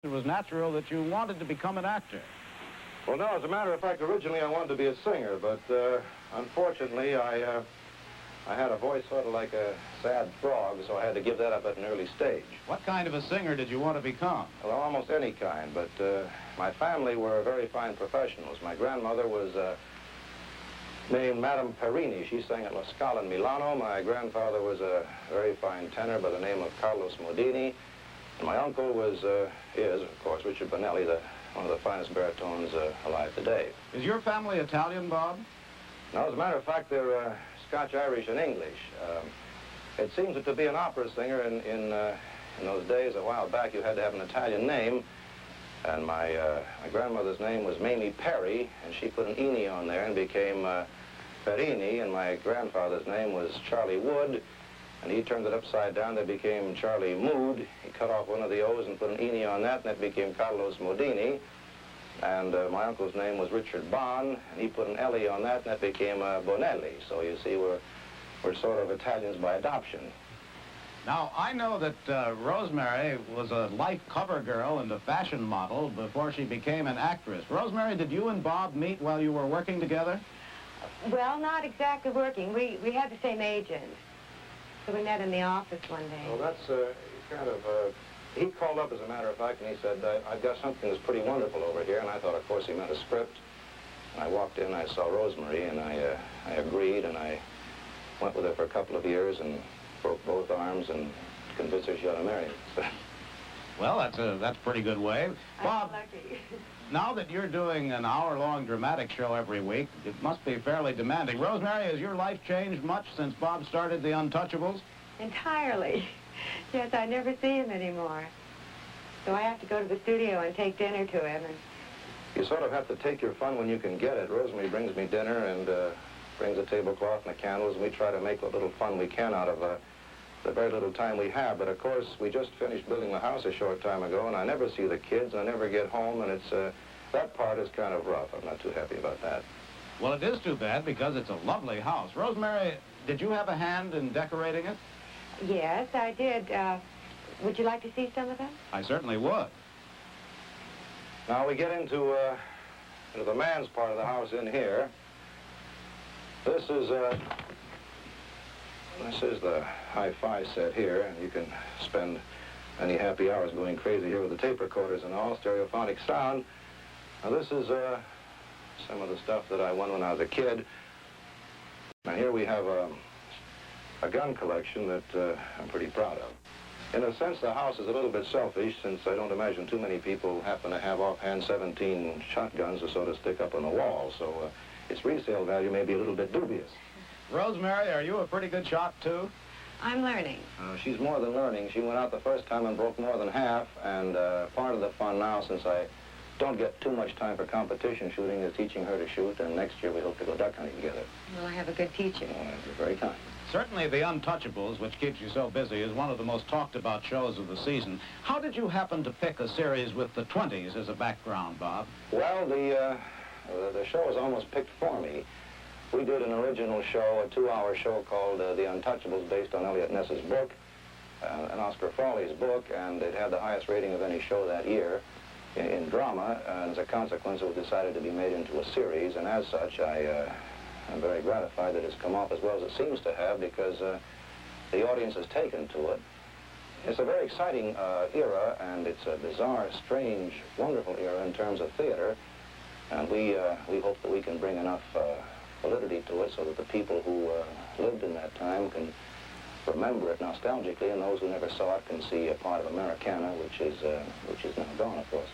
It was natural that you wanted to become an actor. Well, no, as a matter of fact, originally I wanted to be a singer, but unfortunately I had a voice sort of like a sad frog, so I had to give that up at an early stage. What kind of a singer did you want to become? Well, almost any kind, but my family were very fine professionals. My grandmother was named Madame Perini. She sang at La Scala in Milano. My grandfather was a very fine tenor by the name of Carlos Modini. And my uncle was, is, of course, Richard Bonelli, one of the finest baritones alive today. Is your family Italian, Bob? Now, as a matter of fact, they're Scotch, Irish, and English. It seems that to be an opera singer in those days, a while back, you had to have an Italian name. And my grandmother's name was Mamie Perry, and she put an "ini" on there and became Perini, and my grandfather's name was Charlie Wood, and he turned it upside down. That became Charlie Mood. He cut off one of the O's and put an "ini" on that, and that became Carlos Modini. And my uncle's name was Richard Bon, and he put an "L" on that, and that became Bonelli. So you see, we're sort of Italians by adoption. Now, I know that Rosemary was a life cover girl and a fashion model before she became an actress. Rosemary, did you and Bob meet while you were working together? Well, not exactly working. We had the same agent. So we met in the office one day. Well, that's kind of... he called up, as a matter of fact, and he said, I've got something that's pretty wonderful over here. And I thought, of course, he meant a script. And I walked in, I saw Rosemary, and I agreed, and I went with her for a couple of years and broke both arms and convinced her she ought to marry me. So. Well, that's a pretty good way. Bob, I'm lucky. now that you're doing an hour-long dramatic show every week, it must be fairly demanding. Rosemary, has your life changed much since Bob started the Untouchables? Entirely. Yes, I never see him anymore. So I have to go to the studio and take dinner to him. And You sort of have to take your fun when you can get it. Rosemary brings me dinner and brings a tablecloth and the candles, and we try to make what little fun we can out of the very little time we have. But of course, we just finished building the house a short time ago, and I never see the kids, and I never get home, and it's that part is kind of rough. I'm not too happy about that. Well, it is too bad because it's a lovely house. Rosemary, did you have a hand in decorating it? yes, I did. Would you like to see some of them? I certainly would. Now we get into the man's part of the house in here. This is the hi-fi set here, and you can spend any happy hours going crazy here with the tape recorders and all, stereophonic sound. Now this is some of the stuff that I won when I was a kid. Now here we have a gun collection that I'm pretty proud of. In a sense, the house is a little bit selfish, since I don't imagine too many people happen to have offhand 17 shotguns to sort of stick up on the wall, so its resale value may be a little bit dubious. Rosemary, are you a pretty good shot, too? I'm learning. She's more than learning. She went out the first time and broke more than half, and part of the fun now, since I don't get too much time for competition shooting, is teaching her to shoot, and next year we hope to go duck hunting together. Well, I have a good teacher. Oh, you're very kind. Certainly the Untouchables, which keeps you so busy, is one of the most talked about shows of the season. How did you happen to pick a series with the 20s as a background, Bob? Well, the show was almost picked for me. We did an original show, a 2-hour show called The Untouchables, based on Eliot Ness's book, and Oscar Frawley's book, and it had the highest rating of any show that year in drama, and as a consequence, it was decided to be made into a series, and as such, I'm very gratified that it's come off as well as it seems to have, because the audience has taken to it. It's a very exciting era, and it's a bizarre, strange, wonderful era in terms of theater, and we hope that we can bring enough validity to it so that the people who lived in that time can remember it nostalgically, and those who never saw it can see a part of Americana, which is now gone, of course.